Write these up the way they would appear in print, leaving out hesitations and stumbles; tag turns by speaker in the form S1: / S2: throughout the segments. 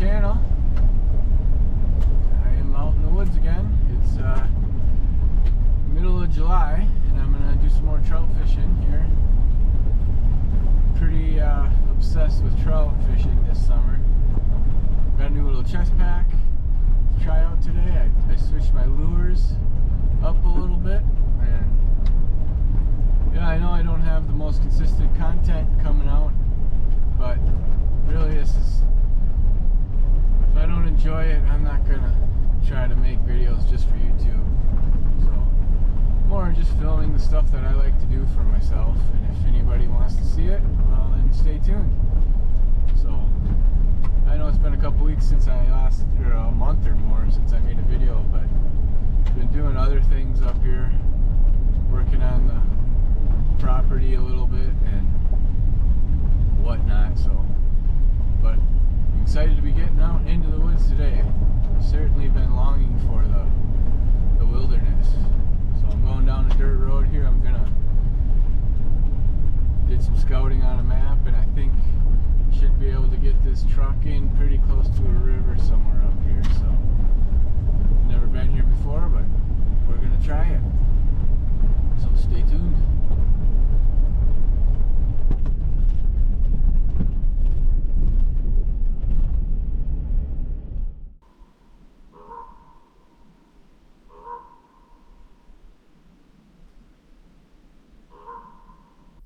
S1: channel. I am out in the woods again. It's middle of July and I'm gonna do some more trout fishing here. Pretty obsessed with trout fishing this summer. Got a new little chest pack to try out today. I switched my lures up a little bit, and yeah, I know I don't have the most consistent content coming out, but really this is, if I don't enjoy it, I'm not gonna try to make videos just for YouTube. So more just filming the stuff that I like to do for myself, and if anybody wants to see it, well then stay tuned. So I know it's been a couple weeks since I last, or a month or more since I made a video, but I've been doing other things up here, working on the property a little bit and whatnot. So, but I'm excited to be getting out into the woods today. I've certainly been longing for the wilderness. So I'm going down a dirt road here. I'm gonna did some scouting on a map, and I think should be able to get this truck in pretty close to a river somewhere up here. So never been here before, but we're gonna try it. So stay tuned.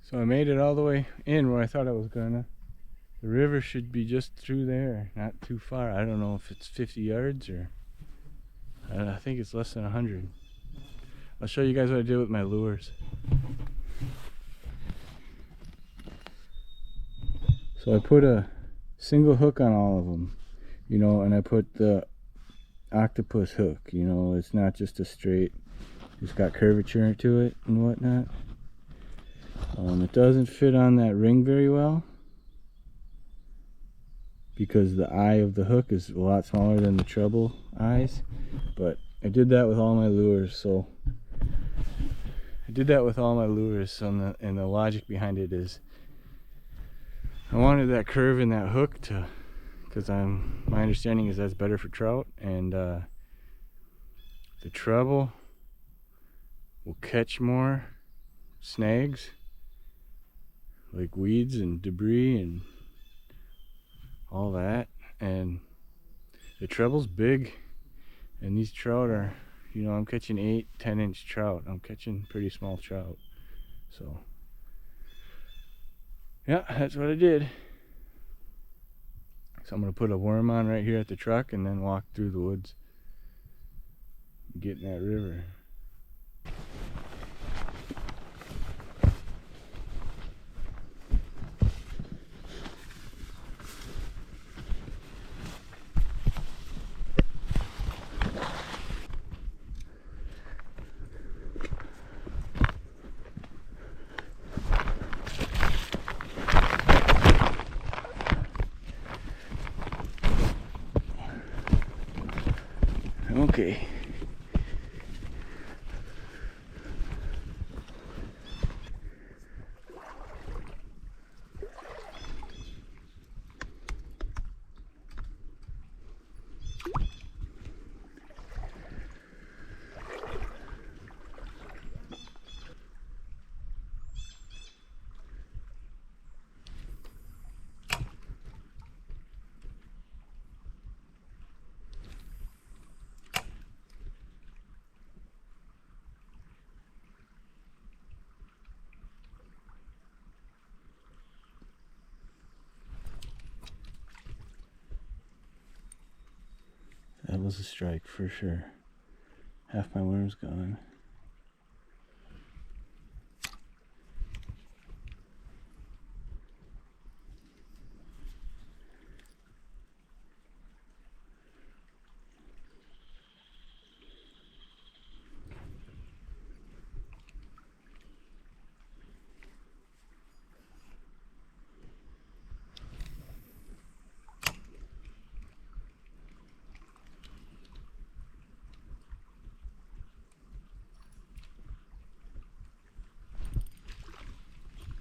S1: So I made it all the way in where I thought I was gonna. The river should be just through there, not too far. I don't know if it's 50 yards or I think it's less than 100. I'll show you guys what I did with my lures. So I put a single hook on all of them, you know, and I put the octopus hook, you know, it's not just a straight, it's got curvature to it and whatnot. It doesn't fit on that ring very well because the eye of the hook is a lot smaller than the treble eyes, but I did that with all my lures. So and the logic behind it is I wanted that curve in that hook to, because my understanding is that's better for trout, and the treble will catch more snags like weeds and debris and all that, and the treble's big, and these trout are, you know, I'm catching 8-10 inch trout. I'm catching pretty small trout. So yeah, that's what I did. So I'm gonna put a worm on right here at the truck and then walk through the woods, get in that river. Okay. That was a strike for sure. Half my worm's gone.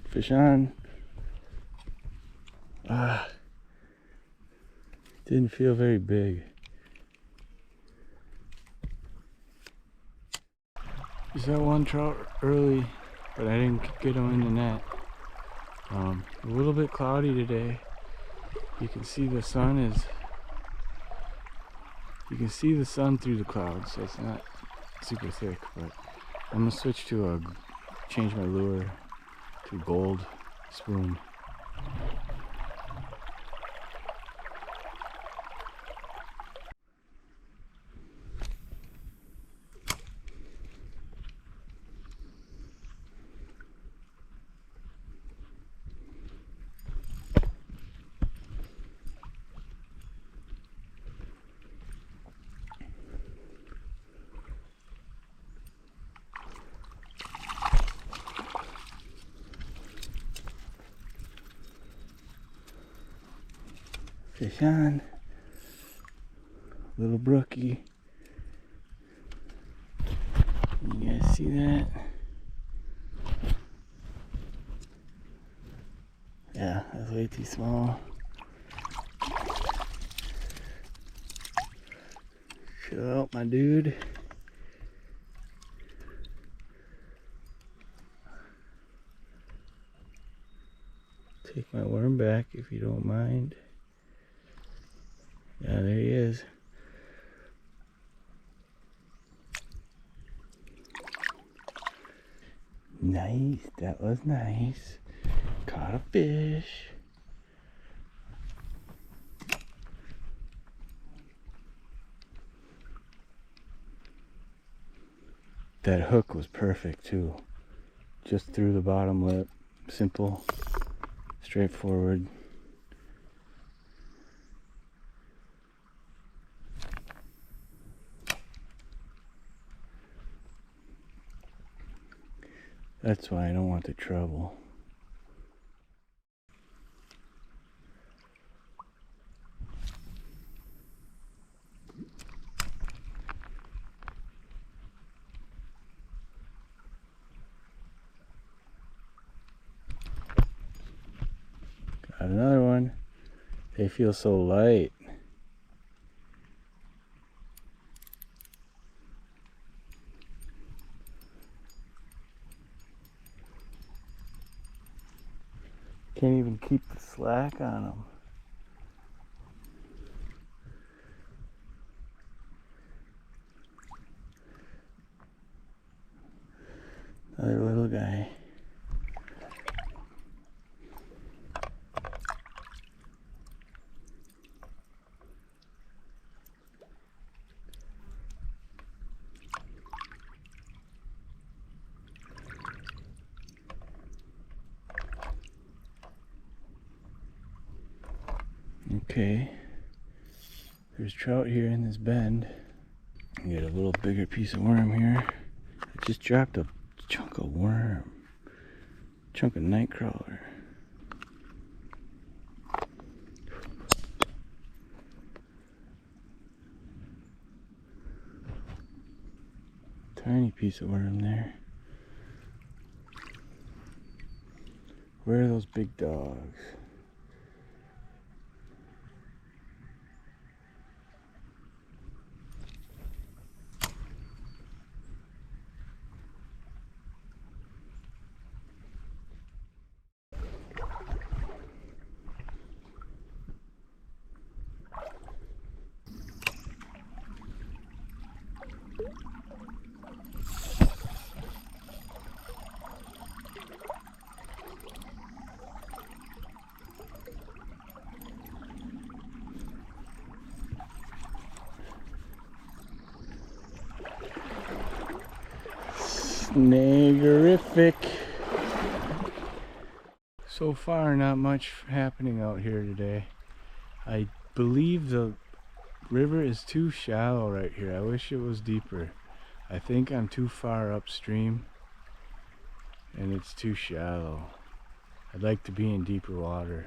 S1: Fish on. Didn't feel very big. Just that one trout early, but I didn't get him in the net. A little bit cloudy today. You can see the sun through the clouds, so it's not super thick, but I'm gonna switch to change my lure to gold spoon. Fish on. Little brookie. You guys see that? Yeah, that's way too small. Chill out, my dude. Take my worm back if you don't mind. Yeah, there he is. Nice, that was nice. Caught a fish. That hook was perfect too. Just through the bottom lip. Simple, straightforward. That's why I don't want the trouble. Got another one. They feel so light. Can't even keep the slack on them. Another little guy. Okay, there's trout here in this bend. Get a little bigger piece of worm here. I just dropped a chunk of worm, chunk of night crawler. Tiny piece of worm there. Where are those big dogs? Snaggerific. So far, not much happening out here today. I believe the river is too shallow right here. I wish it was deeper. I think I'm too far upstream and it's too shallow. I'd like to be in deeper water.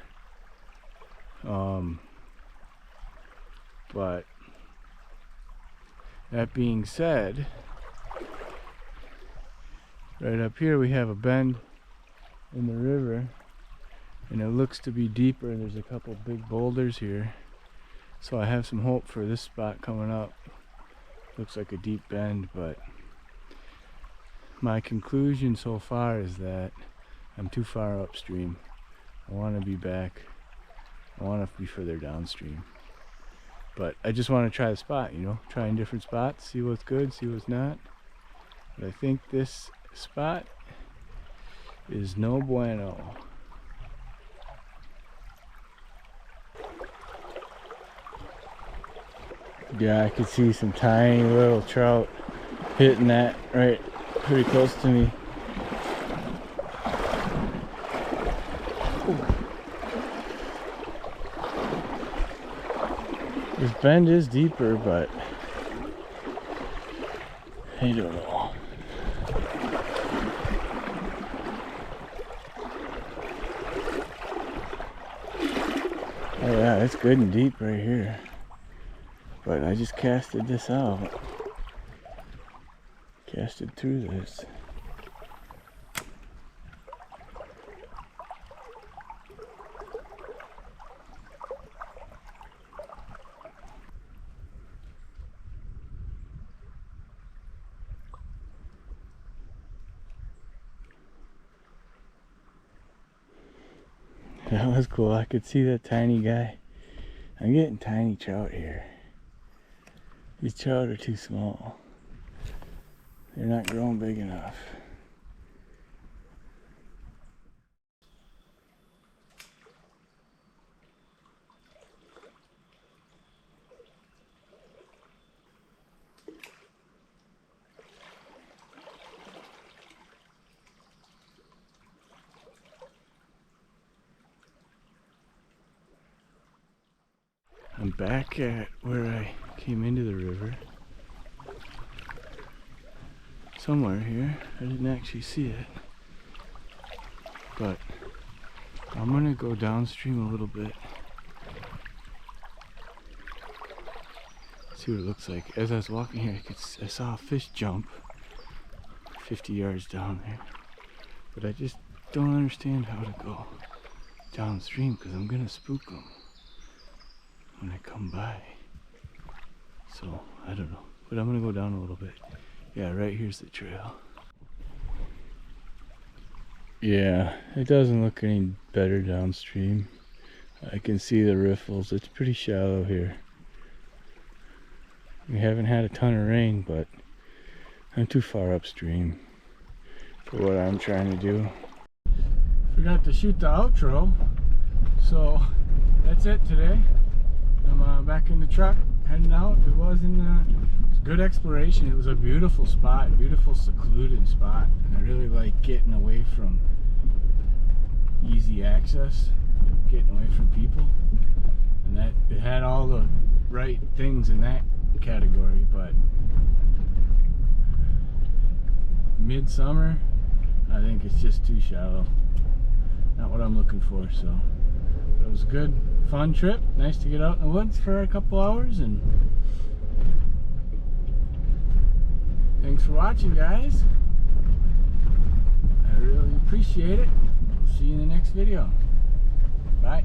S1: But that being said, right up here we have a bend in the river and it looks to be deeper. There's a couple big boulders here, So I have some hope for this spot coming up. Looks like a deep bend, but my conclusion so far is that I'm too far upstream. I want to be back. I want to be further downstream. But I just want to try the spot, you know, trying different spots, see what's good, see what's not. But I think this spot is no bueno. Yeah, I could see some tiny little trout hitting that right pretty close to me. Ooh. This bend is deeper, but I don't know. Oh yeah, it's good and deep right here. But I just casted this out. Casted through this. That was cool. I could see that tiny guy. I'm getting tiny trout here. These trout are too small. They're not growing big enough. I'm back at where I came into the river. Somewhere here. I didn't actually see it. But I'm gonna go downstream a little bit. See what it looks like. As I was walking here, I saw a fish jump 50 yards down there. But I just don't understand how to go downstream because I'm gonna spook them when I come by. So I don't know, but I'm gonna go down a little bit. Yeah, right here's the trail. Yeah, it doesn't look any better downstream. I can see the riffles. It's pretty shallow here. We haven't had a ton of rain, but I'm too far upstream for what I'm trying to do. Forgot to shoot the outro, so that's it today. I'm back in the truck, heading out. It was good exploration. It was a beautiful spot, beautiful secluded spot, and I really like getting away from easy access, getting away from people, and that it had all the right things in that category. But midsummer, I think it's just too shallow. Not what I'm looking for. So it was a good, fun trip. Nice to get out in the woods for a couple hours, and thanks for watching, guys. I really appreciate it. See you in the next video. Bye.